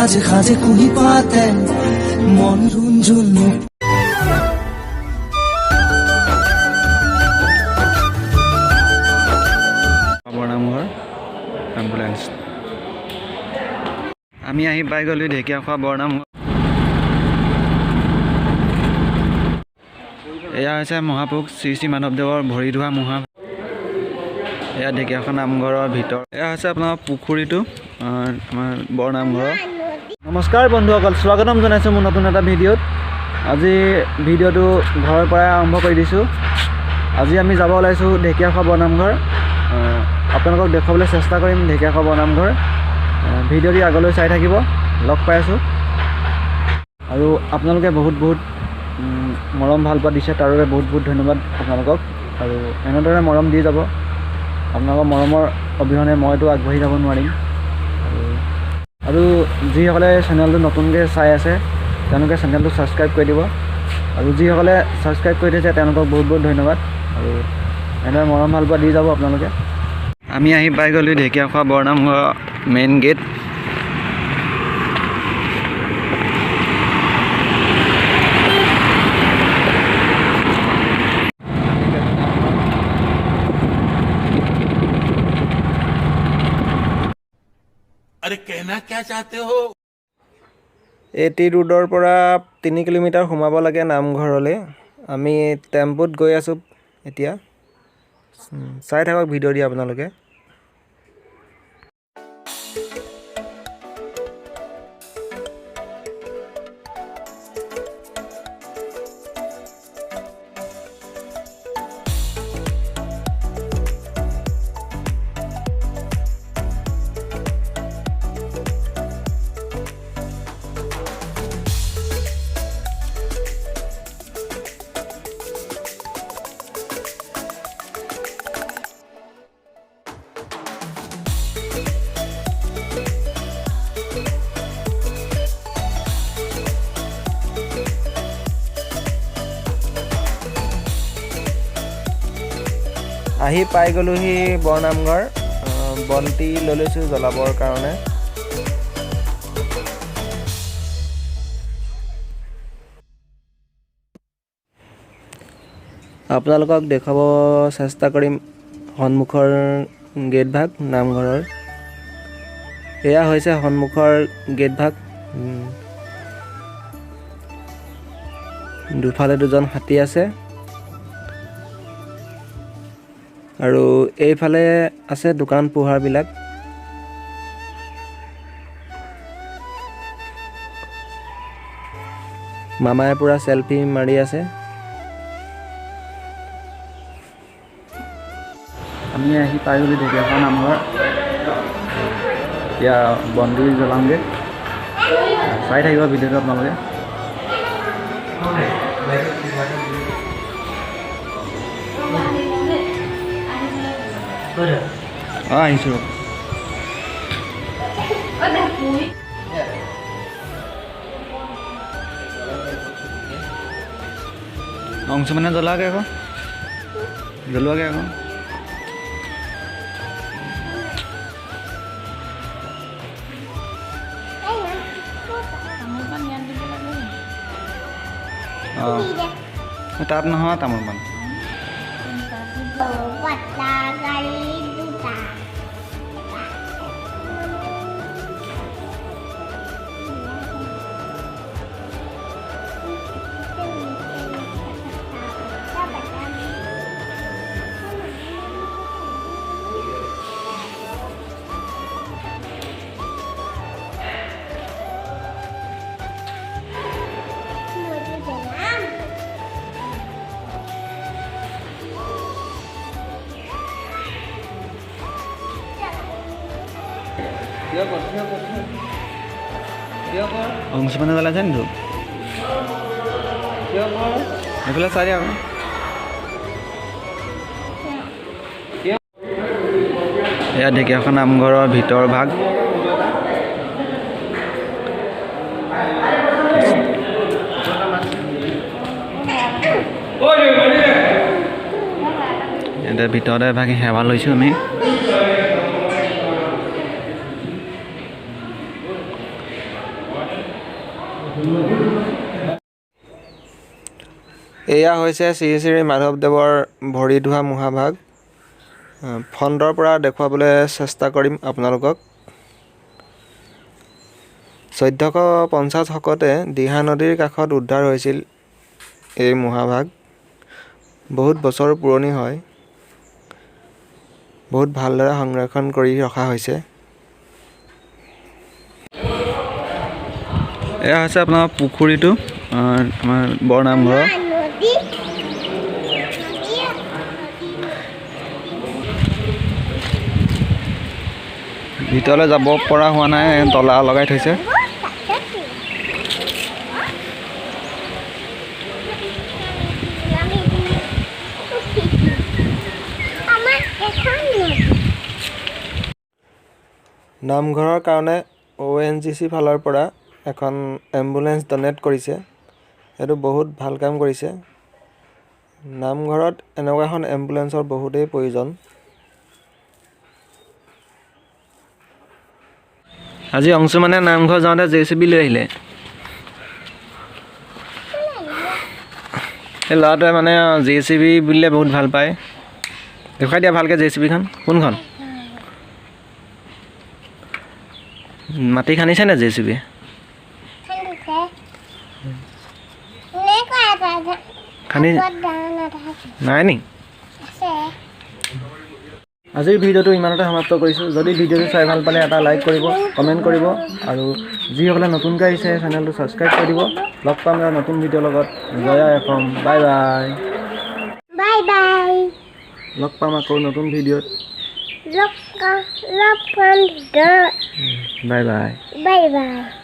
সাজে সাজে কুহি পাতে মন ৰুণজুন বৰনামঘৰ এম্বুলেন্স আমি আহি পাই গ'লো ঢেকীয়াখোৱা বৰনামঘৰ। এয়া হৈছে মহাপুৰুষ শ্ৰী শ্ৰী মাধৱদেৱৰ ভৰি ধোৱা মহা। এয়া ঢেকীয়াখোৱা নামঘৰৰ ভিতৰ। এয়া হৈছে আপোনাৰ পুখুৰীটো আমাৰ বৰনামঘৰৰ। নমস্কাৰ বন্ধুসকল, স্বাগতম জনাইছোঁ মোৰ নতুন এটা ভিডিঅ'ত। আজি ভিডিঅ'টো ঘৰৰ পৰাই আৰম্ভ কৰি দিছোঁ। আজি আমি যাব ওলাইছোঁ ঢেকীয়াখোৱা বৰনামঘৰ। আপোনালোকক দেখুৱাবলৈ চেষ্টা কৰিম ঢেকীয়াখোৱা বৰনামঘৰ। ভিডিঅ'টি আগলৈ চাই থাকিব। লগ পাই আছোঁ আৰু আপোনালোকে বহুত মৰম ভাল পোৱা দিছে, তাৰ বাবে বহুত ধন্যবাদ আপোনালোকক। আৰু এনেদৰে মৰম দি যাব। আপোনালোকৰ মৰমৰ অবিহনে মইতো আগবাঢ়ি যাব নোৱাৰিম। আৰু যিসকলে চেনেলটো নতুনকৈ চাই আছে তেওঁলোকে চেনেলটো ছাবস্ক্ৰাইব কৰি দিব। আৰু যিসকলে ছাবস্ক্ৰাইব কৰি থৈছে তেওঁলোকক বহুত ধন্যবাদ। আৰু এনেদৰে মৰম ভাল পোৱা দি যাব আপোনালোকে। আমি আহি পাই গ'লো ঢেকীয়াখোৱা বৰনামঘৰৰ মেইন গেট। अरे कहना क्या चाहते हो? এটি ৰোডৰ পৰা 3 কিলোমিটাৰ সোমাব লাগে নামঘৰলৈ। আমি টেম্পুত গৈ আছোঁ এতিয়া। চাই থাকক ভিডিঅ'টি আপোনালোকে। আহি পাই গ'লোহি বৰনামঘৰ। বন্তি লৈ লৈছোঁ জ্বলাবৰ কাৰণে। আপোনালোকক দেখুৱাব চেষ্টা কৰিম সন্মুখৰ গেট ভাগ নামঘৰৰ। এয়া হৈছে সন্মুখৰ গেট ভাগ। দুফালে দুজন হাতী আছে আৰু এইফালে আছে দোকান পোহাৰবিলাক। মামায়ে পুৰা চেলফি মাৰি আছে। আমি আহি পাই গ'লো ঢেকীয়াখোৱা নামঘৰ। এতিয়া বন্তি জ্বলাওঁগৈ। চাই থাকিব ভিডিঅ'টো আপোনালোকে। আহিছোঁ। অংশ মানে জ্বলাওঁগৈ আকৌ। জ্বলোৱাগৈ আকৌ। তাত নহয় তামোল পাণ। অংশ মানে জ্বলাইছে নি তোক? এইফালে চাই দিয়া আকৌ। এয়া ঢেকীয়াখোৱা নামঘৰৰ ভিতৰ ভাগ। এতিয়া ভিতৰতে ভাগি সেৱা লৈছোঁ আমি। এয়া হৈছে শ্ৰী শ্ৰী মাধৱদেৱৰ ভৰি ধোৱা মহাভাগ। ফ্ৰণ্টৰ পৰা দেখুৱাবলৈ চেষ্টা কৰিম আপোনালোকক। 1450 শকতে দিহা নদীৰ কাষত উদ্ধাৰ হৈছিল এই মহাভাগ। বহুত বছৰ পুৰণি হয়, বহুত ভালদৰে সংৰক্ষণ কৰি ৰখা হৈছে। এয়া হৈছে আপোনাৰ পুখুৰীটো, আমাৰ বৰনামঘৰ। ভিতৰলৈ যাব পৰা হোৱা নাই, তলা লগাই থৈছে। নামঘৰৰ কাৰণে ONGC ফালৰ পৰা এখন এম্বুলেঞ্চ ডনেট কৰিছে। এইটো বহুত ভাল কাম কৰিছে। নামঘৰত এনেকুৱা এখন এম্বুলেঞ্চৰ বহুতেই প্ৰয়োজন। আজি অংশুমানে নামঘৰ যাওঁতে JCB লৈ আহিলে। এই ল'ৰাটোৱে মানে JCB বুলিলে বহুত ভাল পায়। দেখুৱাই দিয়া ভালকৈ JCBখন কোনখন? মাটি খান্দিছে নে JCB? খান্দি নাই নি? আজিৰ ভিডিঅ'টো ইমানতে সমাপ্ত কৰিছোঁ। যদি ভিডিঅ'টো চাই ভাল পালে এটা লাইক কৰিব, কমেণ্ট কৰিব, আৰু যিসকলে নতুনকৈ আহিছে চেনেলটো ছাবস্ক্ৰাইব কৰি দিব। লগ পাম নতুন ভিডিঅ'ৰ লগত। Jaya FM, bye bye. Bye bye. লগ পাম আকৌ নতুন ভিডিঅ'ত। লগ পাম ভিডিঅ'ত। Bye bye. Bye bye.